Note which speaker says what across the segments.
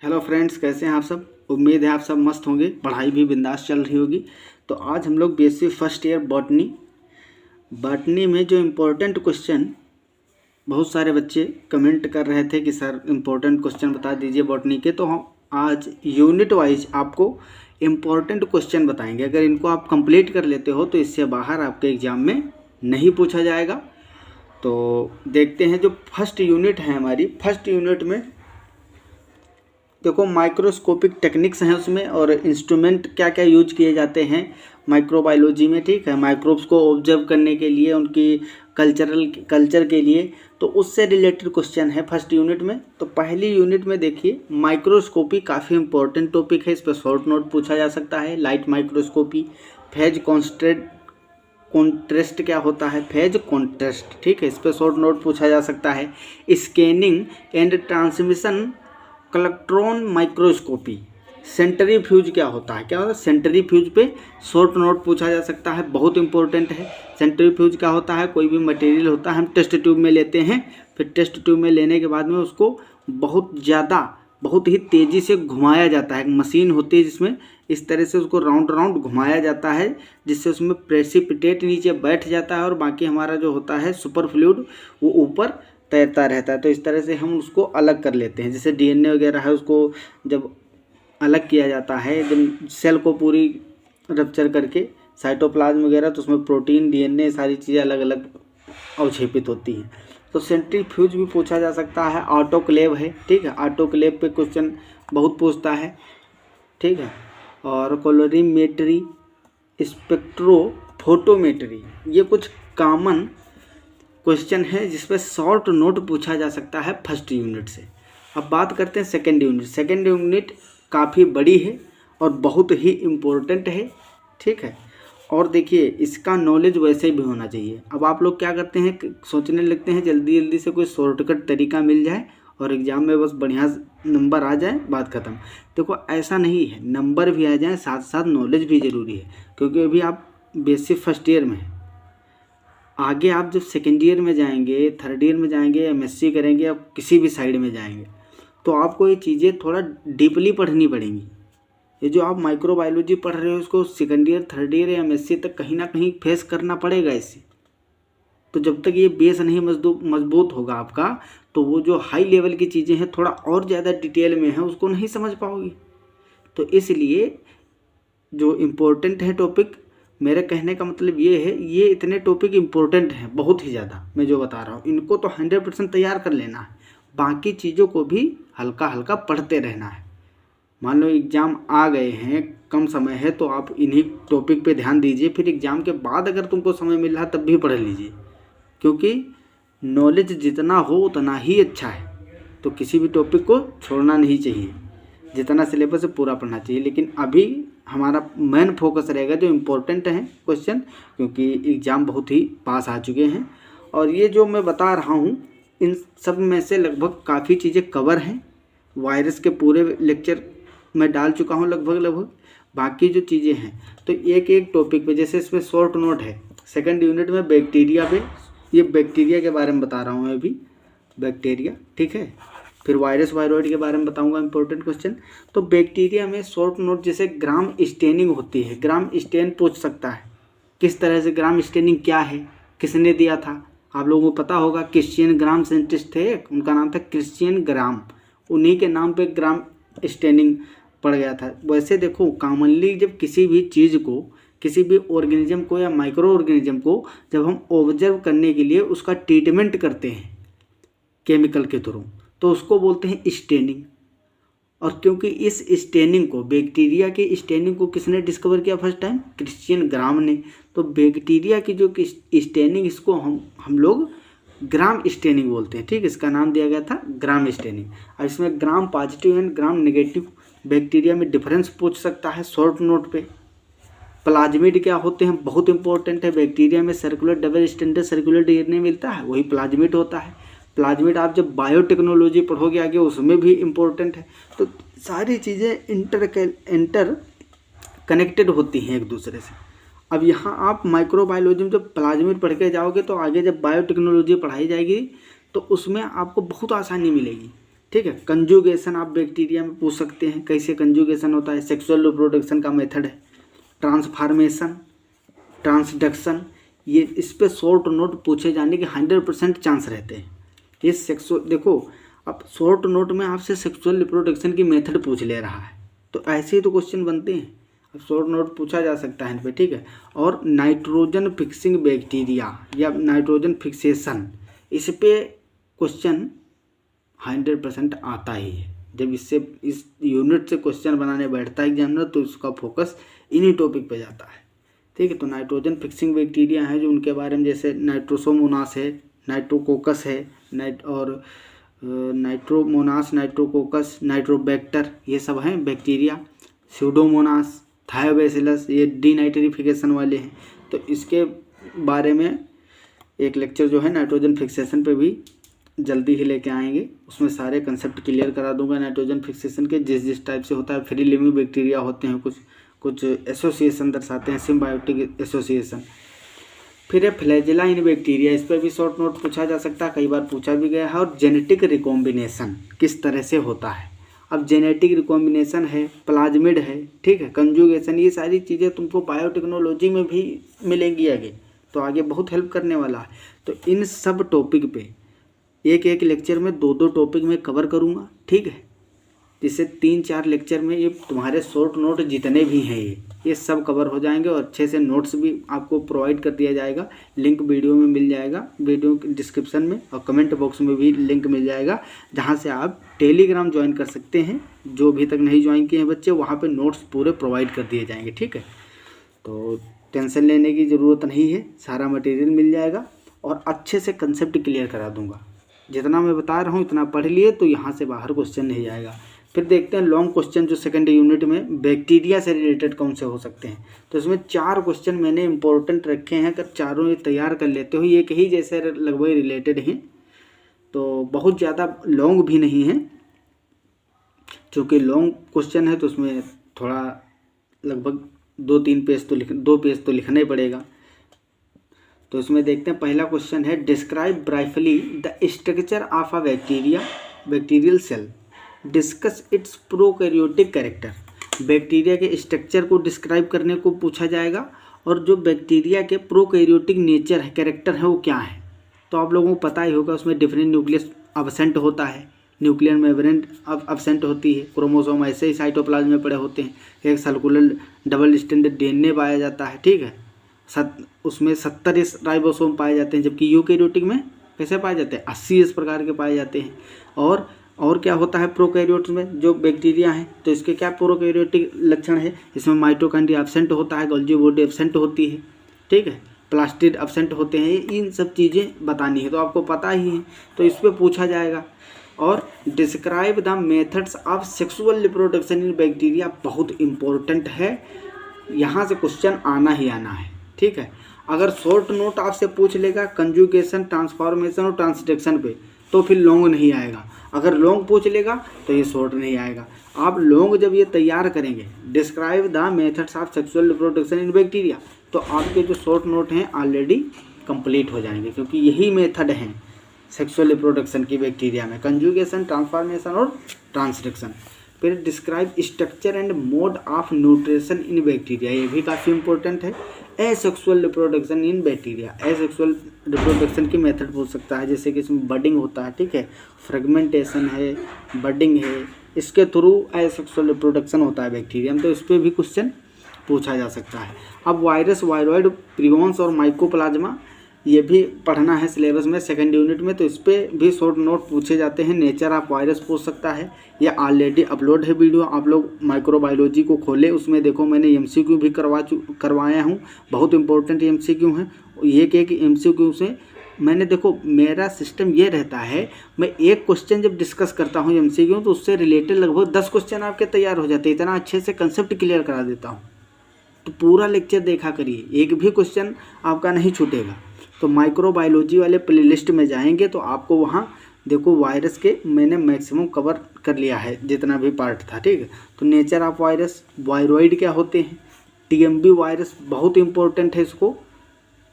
Speaker 1: Hello friends, कैसे हैं आप सब। उम्मीद है आप सब मस्त होंगे, पढ़ाई भी बिंदास चल रही होगी। तो आज हम लोग बीएससी फर्स्ट ईयर बॉटनी में जो इम्पोर्टेंट क्वेश्चन, बहुत सारे बच्चे कमेंट कर रहे थे कि सर इम्पोर्टेंट क्वेश्चन बता दीजिए बॉटनी के। तो हम आज यूनिट वाइज आपको इम्पोर्टेंट क्वेश्चन बताएंगे। अगर इनको आप कंप्लीट कर लेते हो तो इससे बाहर आपके एग्ज़ाम में नहीं पूछा जाएगा। तो देखते हैं, जो फर्स्ट यूनिट है हमारी, फर्स्ट यूनिट में देखो माइक्रोस्कोपिक टेक्निक्स हैं उसमें, और इंस्ट्रूमेंट क्या क्या यूज किए जाते हैं माइक्रोबायोलॉजी में। ठीक है, माइक्रोब्स को ऑब्जर्व करने के लिए, उनकी कल्चर के लिए, तो उससे रिलेटेड क्वेश्चन है फर्स्ट यूनिट में। तो पहली यूनिट में देखिए, माइक्रोस्कोपी काफ़ी इंपॉर्टेंट टॉपिक है, इस पर शॉर्ट नोट पूछा जा सकता है। लाइट माइक्रोस्कोपी, फेज कॉन्ट्रास्ट क्या होता है, फेज कॉन्ट्रास्ट, ठीक है, इस पर शॉर्ट नोट पूछा जा सकता है। Scanning and transmission electron microscopy, centrifuge क्या होता है, क्या होता है सेंट्रीफ्यूज पे शॉर्ट नोट पूछा जा सकता है, बहुत इंपॉर्टेंट है। सेंट्रीफ्यूज क्या होता है, कोई भी मटेरियल होता है, हम टेस्ट ट्यूब में लेते हैं, फिर टेस्ट ट्यूब में लेने के बाद में उसको बहुत ही तेज़ी से घुमाया जाता है। एक मशीन होती है जिसमें इस तरह से उसको राउंड राउंड घुमाया जाता है, जिससे उसमें प्रेसिपिटेट नीचे बैठ जाता है और बाकी हमारा जो होता है सुपर फ्लूइड वो ऊपर तैरता रहता है। तो इस तरह से हम उसको अलग कर लेते हैं। जैसे डीएनए वगैरह है, उसको जब अलग किया जाता है, जब सेल को पूरी रप्चर करके साइटोप्लाज्म वगैरह, तो उसमें प्रोटीन, डीएनए, सारी चीज़ें अलग अलग अवक्षेपित होती हैं। तो सेंट्रीफ्यूज भी पूछा जा सकता है। ऑटोक्लेव है, ठीक है, ऑटोक्लेव पे क्वेश्चन बहुत पूछता है, ठीक है। और कोलोरीमेट्री, स्पेक्ट्रोफोटोमेट्री, ये कुछ कॉमन क्वेश्चन है जिस पर शॉर्ट नोट पूछा जा सकता है फर्स्ट यूनिट से। अब बात करते हैं सेकेंड यूनिट। सेकेंड यूनिट काफ़ी बड़ी है और बहुत ही इम्पोर्टेंट है, ठीक है। और देखिए, इसका नॉलेज वैसे भी होना चाहिए। अब आप लोग क्या करते हैं, सोचने लगते हैं जल्दी जल्दी से कोई शॉर्टकट तरीका मिल जाए और एग्ज़ाम में बस बढ़िया नंबर आ जाए, बात ख़त्म। देखो ऐसा नहीं है, नंबर भी आ जाए, साथ साथ नॉलेज भी ज़रूरी है, क्योंकि अभी आप बेसिक फर्स्ट ईयर में हैं। आगे आप जब सेकेंड ईयर में जाएंगे, थर्ड ईयर में जाएंगे, एमएससी करेंगे, या किसी भी साइड में जाएंगे, तो आपको ये चीज़ें थोड़ा डीपली पढ़नी पड़ेंगी। ये जो आप माइक्रोबायोलॉजी पढ़ रहे हो, उसको सेकेंड ईयर, थर्ड ईयर या एमएससी तक कहीं ना कहीं फेस करना पड़ेगा इससे। तो जब तक ये बेस नहीं मजबूत होगा आपका, तो वो जो हाई लेवल की चीज़ें हैं, थोड़ा और ज़्यादा डिटेल में है, उसको नहीं समझ पाओगी। तो इसलिए जो इम्पोर्टेंट है टॉपिक, मेरे कहने का मतलब ये है, ये इतने टॉपिक इम्पोर्टेंट हैं बहुत ही ज़्यादा, मैं जो बता रहा हूँ, इनको तो 100% तैयार कर लेना है। बाकी चीज़ों को भी हल्का हल्का पढ़ते रहना है। मान लो एग्ज़ाम आ गए हैं, कम समय है, तो आप इन्हीं टॉपिक पे ध्यान दीजिए। फिर एग्ज़ाम के बाद अगर तुमको समय मिल रहा तब भी पढ़ लीजिए, क्योंकि नॉलेज जितना हो उतना ही अच्छा है। तो किसी भी टॉपिक को छोड़ना नहीं चाहिए, जितना सिलेबस है पूरा पढ़ना चाहिए। लेकिन अभी हमारा मेन फोकस रहेगा जो इम्पोर्टेंट है क्वेश्चन, क्योंकि एग्ज़ाम बहुत ही पास आ चुके हैं। और ये जो मैं बता रहा हूँ, इन सब में से लगभग काफ़ी चीज़ें कवर हैं। वायरस के पूरे लेक्चर मैं डाल चुका हूँ लगभग। बाकी जो चीज़ें हैं, तो एक एक टॉपिक पे, जैसे इसमें शॉर्ट नोट है सेकंड यूनिट में बैक्टीरिया पे, ये बैक्टीरिया के बारे में बता रहा हूँ अभी, बैक्टीरिया, ठीक है। फिर वायरस वायरॉइड के बारे में बताऊंगा, इंपॉर्टेंट क्वेश्चन। तो बैक्टीरिया में शॉर्ट नोट, जैसे ग्राम स्टेनिंग होती है, ग्राम स्टेन पूछ सकता है। किस तरह से, ग्राम स्टेनिंग क्या है, किसने दिया था, आप लोगों को पता होगा। क्रिश्चियन ग्राम साइंटिस्ट थे, उनका नाम था क्रिश्चियन ग्राम, उन्हीं के नाम पे ग्राम स्टेनिंग पड़ गया था। वैसे देखो, कॉमनली जब किसी भी चीज़ को, किसी भी ऑर्गेनिज्म को या माइक्रो ऑर्गेनिज्म को जब हम ऑब्जर्व करने के लिए उसका ट्रीटमेंट करते हैं केमिकल के थ्रू, तो उसको बोलते हैं स्टेनिंग। और क्योंकि इस स्टेनिंग को, बैक्टीरिया की स्टेनिंग को किसने डिस्कवर किया फर्स्ट टाइम, क्रिश्चियन ग्राम ने। तो बैक्टीरिया की जो स्टेनिंग, इसको हम लोग ग्राम स्टेनिंग बोलते हैं, ठीक, इसका नाम दिया गया था ग्राम स्टेनिंग। और इसमें gram positive and gram negative bacteria में डिफरेंस पूछ सकता है शॉर्ट नोट पे। प्लाज्मिड क्या होते हैं, बहुत इंपॉर्टेंट है। बैक्टीरिया में circular double standard circular DNA मिलता है, वही प्लाज्मिड होता है। प्लाज्मिड आप जब बायोटेक्नोलॉजी पढ़ोगे आगे, उसमें भी इम्पोर्टेंट है। तो सारी चीज़ें इंटर कनेक्टेड होती हैं एक दूसरे से। अब यहाँ आप माइक्रोबायोलॉजी में जब प्लाज्मिड पढ़ के जाओगे, तो आगे जब बायोटेक्नोलॉजी पढ़ाई जाएगी तो उसमें आपको बहुत आसानी मिलेगी। ठीक है। कंजुगेशन आप बैक्टीरिया में पूछ सकते हैं, कैसे कंजुगेशन होता है, सेक्सुअल रिप्रोडक्शन का मेथड है, ट्रांसफॉर्मेशन, ट्रांसडक्शन, ये इस पे शॉर्ट नोट पूछे जाने के 100% चांस रहते हैं। ये सेक्सुअल, देखो अब शॉर्ट नोट में आपसे सेक्सुअल रिप्रोडक्शन की मेथड पूछ ले रहा है, तो ऐसे ही तो क्वेश्चन बनते हैं। अब शॉर्ट नोट पूछा जा सकता है इन पे, ठीक है। और नाइट्रोजन फिक्सिंग बैक्टीरिया या नाइट्रोजन फिक्सेशन, इस पे क्वेश्चन 100% आता ही है। जब इससे इस यूनिट से क्वेश्चन बनाने बैठता है एग्जामिनर तो उसका फोकस इन्हीं टॉपिक पे जाता है, ठीक है। तो नाइट्रोजन फिक्सिंग बैक्टीरिया है जो उनके बारे में, जैसे नाइट्रोसोमोनास है, नाइट्रोकोकस है, नाइट्रोमोनास, नाइट्रोकोकस, नाइट्रोबैक्टर, ये सब हैं बैक्टीरिया। स्यूडोमोनास, थायोबैसिलस, ये डीनाइट्रिफिकेशन वाले हैं। तो इसके बारे में एक लेक्चर जो है नाइट्रोजन फिक्सेशन पे भी जल्दी ही लेके आएंगे, उसमें सारे कंसेप्ट क्लियर करा दूंगा नाइट्रोजन फिक्सेशन के, जिस टाइप से होता है। फ्री लिविंग बैक्टीरिया होते हैं, कुछ एसोसिएशन दर्शाते हैं, सिम्बायोटिक एसोसिएशन। फिर है फ्लैजेला इन बैक्टीरिया, इस पर भी शॉर्ट नोट पूछा जा सकता है, कई बार पूछा भी गया है। और जेनेटिक रिकॉम्बिनेशन किस तरह से होता है, अब जेनेटिक रिकॉम्बिनेशन है, प्लाज्मिड है, ठीक है, कंजुगेशन, ये सारी चीज़ें तुमको बायोटेक्नोलॉजी में भी मिलेंगी आगे, तो आगे बहुत हेल्प करने वाला है। तो इन सब टॉपिक पे एक एक लेक्चर में 2-2 टॉपिक में कवर करूँगा, ठीक है। जिससे 3-4 लेक्चर में ये तुम्हारे शॉर्ट नोट जितने भी हैं ये सब कवर हो जाएंगे, और अच्छे से नोट्स भी आपको प्रोवाइड कर दिया जाएगा। लिंक वीडियो में मिल जाएगा, वीडियो के डिस्क्रिप्शन में और कमेंट बॉक्स में भी लिंक मिल जाएगा, जहाँ से आप टेलीग्राम ज्वाइन कर सकते हैं। जो अभी तक नहीं ज्वाइन किए हैं बच्चे, वहाँ पर नोट्स पूरे प्रोवाइड कर दिए जाएंगे, ठीक है। तो टेंशन लेने की ज़रूरत नहीं है, सारा मटेरियल मिल जाएगा और अच्छे से कंसेप्ट क्लियर करा दूँगा। जितना मैं बता रहा हूँ इतना पढ़ लिए तो यहाँ से बाहर क्वेश्चन नहीं आएगा। फिर देखते हैं लॉन्ग क्वेश्चन जो सेकंड यूनिट में बैक्टीरिया से रिलेटेड कौन से हो सकते हैं। तो इसमें 4 क्वेश्चन मैंने इंपॉर्टेंट रखे हैं, अगर चारों ये तैयार कर लेते हो, एक ही जैसे लगभग रिलेटेड हैं, तो बहुत ज़्यादा लॉन्ग भी नहीं है। चूँकि लॉन्ग क्वेश्चन है तो उसमें थोड़ा लगभग 2-3 पेज तो 2 पेज तो लिखना ही पड़ेगा। तो इसमें देखते हैं, पहला क्वेश्चन है, describe briefly the structure of a bacterial cell, discuss its prokaryotic character. Bacteria के स्ट्रक्चर को डिस्क्राइब करने को पूछा जाएगा, और जो बैक्टीरिया के प्रोकैरियोटिक नेचर है, कैरेक्टर है, वो क्या है। तो आप लोगों को पता ही होगा, उसमें डिफरेंट न्यूक्लियस अब्सेंट होता है, न्यूक्लियर मेम्ब्रेन अब्सेंट होती है, क्रोमोसोम ऐसे ही साइटोप्लाज्म में पड़े होते हैं, एक सर्कुलर डबल स्टैंडर्ड डीएनए पाया जाता है, ठीक है। उसमें 70 राइबोसोम पाए जाते हैं, जबकि यूकैरियोटिक में कैसे पाए जाते हैं, 80 इस प्रकार के पाए जाते हैं। और क्या होता है प्रोकैरियोट्स में जो बैक्टीरिया हैं, तो इसके क्या प्रोकैरियोटिक लक्षण है, इसमें माइटोकॉन्ड्रिया एब्सेंट होता है, गोल्गी बॉडी एब्सेंट होती है, ठीक है, प्लास्टिड एब्सेंट होते हैं। इन सब चीज़ें बतानी है, तो आपको पता ही है, तो इस पर पूछा जाएगा। और describe the methods of sexual reproduction in bacteria, बहुत इंपॉर्टेंट है, यहाँ से क्वेश्चन आना ही आना है, ठीक है। अगर शॉर्ट नोट आपसे पूछ लेगा कंजुगेशन, ट्रांसफॉर्मेशन और ट्रांसडक्शन पे, तो फिर लॉन्ग नहीं आएगा। अगर लॉन्ग पूछ लेगा तो ये शॉर्ट नहीं आएगा। आप लॉन्ग जब ये तैयार करेंगे, describe the methods of sexual reproduction in bacteria, तो आपके जो शॉर्ट नोट हैं ऑलरेडी कंप्लीट हो जाएंगे, क्योंकि यही मेथड हैं सेक्सुअल रिप्रोडक्शन की बैक्टीरिया में, कंजुगेशन, ट्रांसफॉर्मेशन और ट्रांसडक्शन। फिर describe structure and mode of nutrition in bacteria, ये भी काफ़ी इंपॉर्टेंट है। Asexual reproduction in bacteria, asexual reproduction की मेथड पूछ सकता है, जैसे कि इसमें बडिंग होता है, ठीक है, फ्रेगमेंटेशन है, बडिंग है, इसके थ्रू एसेक्सुअल रिप्रोडक्शन होता है बैक्टीरिया में, तो इस पर भी क्वेश्चन पूछा जा सकता है। अब वायरस, वायरॉइड, प्रिवॉन्स और माइकोप्लाज्मा, ये भी पढ़ना है सिलेबस में सेकंड यूनिट में, तो इस पर भी शॉर्ट नोट पूछे जाते हैं। नेचर ऑफ वायरस पूछ सकता है, या ऑलरेडी अपलोड है वीडियो, आप लोग माइक्रोबायोलॉजी को खोले, उसमें देखो मैंने एमसीक्यू भी करवाया हूँ, बहुत इंपॉर्टेंट एमसीक्यू हैं। एक एमसीक्यू से मैंने, देखो मेरा सिस्टम ये रहता है, मैं एक क्वेश्चन जब डिस्कस करता हूँ एमसीक्यू, तो उससे रिलेटेड लगभग 10 क्वेश्चन आपके तैयार हो जाते हैं, इतना अच्छे से कंसेप्ट क्लियर करा देता हूँ। तो पूरा लेक्चर देखा करिए, एक भी क्वेश्चन आपका नहीं छूटेगा। तो माइक्रोबायोलॉजी वाले प्लेलिस्ट में जाएंगे तो आपको वहाँ देखो वायरस के मैंने मैक्सिमम कवर कर लिया है जितना भी पार्ट था, ठीक है। तो नेचर ऑफ वायरस, वायरॉइड क्या होते हैं, टीएमबी वायरस बहुत इंपॉर्टेंट है, इसको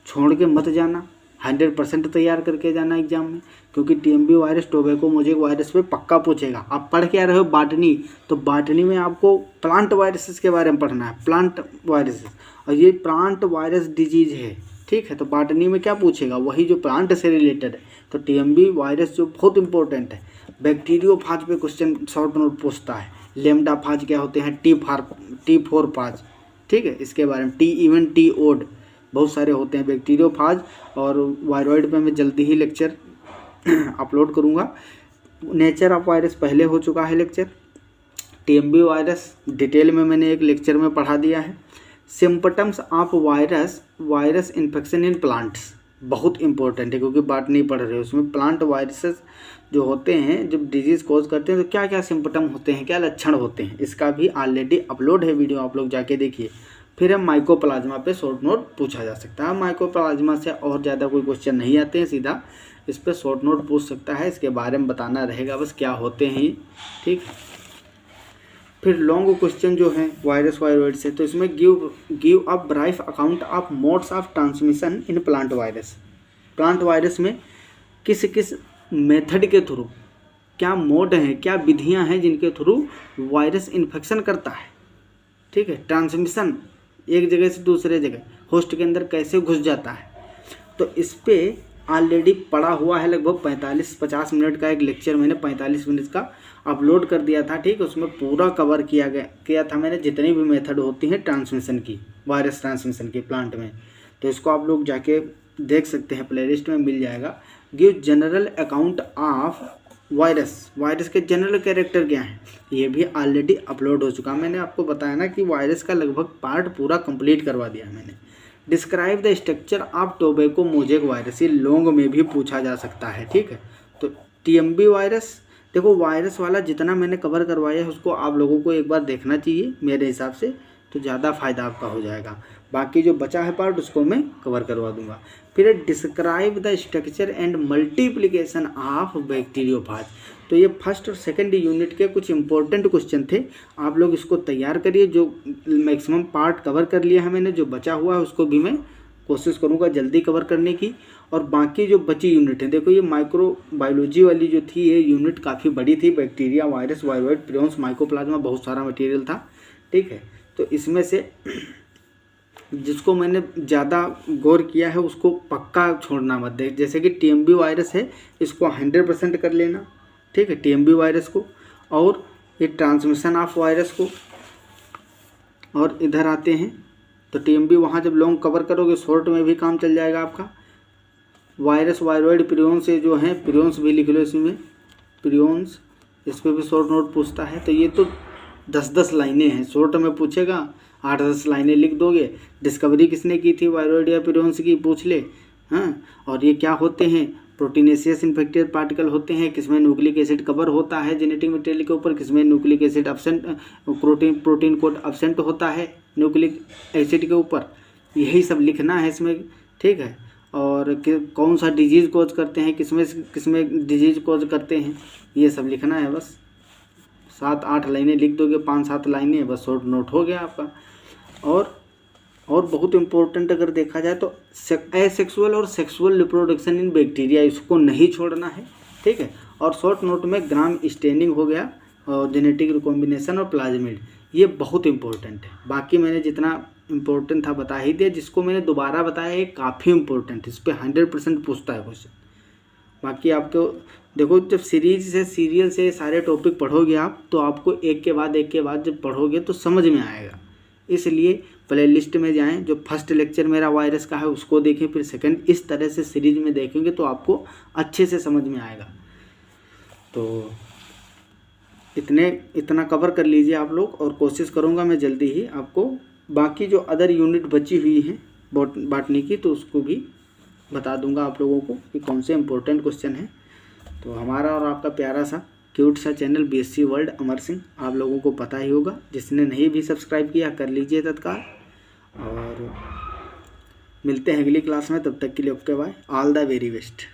Speaker 1: छोड़ के मत जाना। 100% तैयार करके जाना एग्जाम में, क्योंकि TMB virus, tobacco mosaic virus पे पक्का पूछेगा। आप पढ़ के आ रहे हो बॉटनी, तो बॉटनी में आपको प्लांट वायरसेस के बारे में पढ़ना है, प्लांट वायरसेस, और ये प्लांट वायरस डिजीज है, ठीक है। तो बॉटनी में क्या पूछेगा, वही जो प्लांट से रिलेटेड है। तो टीएमबी वायरस जो बहुत इंपॉर्टेंट है। बैक्टीरियोफाज पे क्वेश्चन शॉर्ट नोट पूछता है, लेमडाफाज क्या होते हैं, T4 फाज, ठीक है, इसके बारे में, टी इवन टी ओड, बहुत सारे होते हैं बैक्टीरियोफाज। और वायरॉइड पे मैं जल्दी ही लेक्चर अपलोड करूँगा। नेचर ऑफ वायरस पहले हो चुका है लेक्चर। टीएमबी वायरस डिटेल में मैंने एक लेक्चर में पढ़ा दिया है। Symptoms of virus infection in plants बहुत इंपॉर्टेंट है, क्योंकि बात नहीं पढ़ रहे हो उसमें। प्लांट वायरसेस जो होते हैं, जब डिजीज़ कॉज करते हैं, तो क्या क्या सिम्पटम होते हैं, क्या लक्षण होते हैं, इसका भी ऑलरेडी अपलोड है वीडियो, आप लोग जाके देखिए। फिर हम माइकोप्लाज्मा पे शॉर्ट नोट पूछा जा सकता है। माइकोप्लाज्मा से और ज़्यादा कोई क्वेश्चन नहीं आते हैं, सीधा इस पर शॉर्ट नोट पूछ सकता है, इसके बारे में बताना रहेगा बस क्या होते हैं, ठीक। फिर लॉन्ग क्वेश्चन जो है वायरस वायरॉइड से, तो इसमें give a brief account of modes of transmission in plant virus. Plant virus में किस किस मेथड के थ्रू, क्या मोड हैं, क्या विधियां हैं जिनके थ्रू वायरस इन्फेक्शन करता है, ठीक है। ट्रांसमिशन एक जगह से दूसरे जगह होस्ट के अंदर कैसे घुस जाता है, तो इस पर ऑलरेडी पढ़ा हुआ है। लगभग 45-50 मिनट का एक लेक्चर मैंने 45 मिनट का अपलोड कर दिया था, ठीक। उसमें पूरा कवर किया था मैंने जितनी भी मेथड होती हैं ट्रांसमिशन की, वायरस ट्रांसमिशन की प्लांट में। तो इसको आप लोग जाके देख सकते हैं, प्लेलिस्ट में मिल जाएगा। Give general account of virus के जनरल कैरेक्टर क्या हैं, ये भी ऑलरेडी अपलोड हो चुका। मैंने आपको बताया ना कि वायरस का लगभग पार्ट पूरा कंप्लीट करवा दिया मैंने। Describe the structure of tobacco mosaic virus, ये लॉन्ग में भी पूछा जा सकता है, ठीक है। तो टीएमबी वायरस, देखो वायरस वाला जितना मैंने कवर करवाया है उसको आप लोगों को एक बार देखना चाहिए मेरे हिसाब से, तो ज़्यादा फ़ायदा आपका हो जाएगा। बाकी जो बचा है पार्ट उसको मैं कवर करवा दूंगा। फिर describe the structure and multiplication of bacteriophage, तो ये फर्स्ट और सेकंड यूनिट के कुछ इंपॉर्टेंट क्वेश्चन थे, आप लोग इसको तैयार करिए। जो मैक्सिमम पार्ट कवर कर लिया है मैंने, जो बचा हुआ है उसको भी मैं कोशिश करूँगा जल्दी कवर करने की। और बाकी जो बची यूनिट है, देखो ये माइक्रोबायोलॉजी वाली जो थी ये यूनिट काफ़ी बड़ी थी, bacteria, virus, viroid, prions, mycoplasma, बहुत सारा मटेरियल था, ठीक है। तो इसमें से जिसको मैंने ज़्यादा गौर किया है उसको पक्का छोड़ना मत दे। जैसे कि टीएमबी वायरस है, इसको 100% कर लेना, ठीक है, टीएमबी वायरस को। और ये ट्रांसमिशन ऑफ वायरस को, और इधर आते हैं तो टीएमबी वहाँ जब लॉन्ग कवर करोगे शॉर्ट में भी काम चल जाएगा आपका। वायरस, वायरॉइड, प्रियॉन्स से जो है, प्रियॉन्स भी लिख लो इसमें, प्रियॉन्स, इस पर भी शॉर्ट नोट पूछता है। तो ये तो 10-10 लाइनें हैं, शॉर्ट में पूछेगा 8-10 लाइनें लिख दोगे। डिस्कवरी किसने की थी वायरॉइड या प्रियॉन्स की, पूछ ले, हाँ। और ये क्या होते हैं, प्रोटीनेशियस इन्फेक्टेड पार्टिकल होते हैं, किसमें न्यूक्लिक एसिड कवर होता है जेनेटिक मटेरियल के ऊपर, किसमें nucleic acid absent, protein code absent होता है न्यूक्लिक एसिड के ऊपर, यही सब लिखना है इसमें, ठीक है। और कौन सा डिजीज़ कॉज करते हैं, किसमें डिजीज़ कॉज करते हैं, ये सब लिखना है बस। 7-8 लाइनें लिख दोगे, 5-7 लाइनें, बस शॉर्ट नोट हो गया आपका। और बहुत इम्पोर्टेंट अगर देखा जाए तो एसेक्सुअल और सेक्सुअल रिप्रोडक्शन इन बैक्टीरिया, इसको नहीं छोड़ना है, ठीक है। और शॉर्ट नोट में ग्राम स्टेनिंग हो गया, और जेनेटिक रिकॉम्बिनेशन और प्लाज्मिड, ये बहुत इंपॉर्टेंट है। बाकी मैंने जितना इम्पोर्टेंट था बता ही दिया, जिसको मैंने दोबारा बताया ये काफ़ी इंपॉर्टेंट है, इस पर 100% पूछता है क्वेश्चन। बाकी आपको देखो, जब सीरियल से सारे टॉपिक पढ़ोगे आप, तो आपको एक के बाद जब पढ़ोगे तो समझ में आएगा। इसलिए प्लेलिस्ट में जाएं, जो फर्स्ट लेक्चर मेरा वायरस का है उसको देखें, फिर सेकंड, इस तरह से सीरीज में देखेंगे तो आपको अच्छे से समझ में आएगा। तो इतना कवर कर लीजिए आप लोग, और कोशिश करूँगा मैं जल्दी ही आपको बाकी जो अदर यूनिट बची हुई है बॉटनी की, तो उसको भी बता दूंगा आप लोगों को कि कौन से इम्पोर्टेंट क्वेश्चन है। तो हमारा और आपका प्यारा सा क्यूट सा channel BSc world Amar Singh, आप लोगों को पता ही होगा, जिसने नहीं भी सब्सक्राइब किया कर लीजिए तत्काल। और मिलते हैं अगली क्लास में, तब तक के लिए okay bye, all the very best.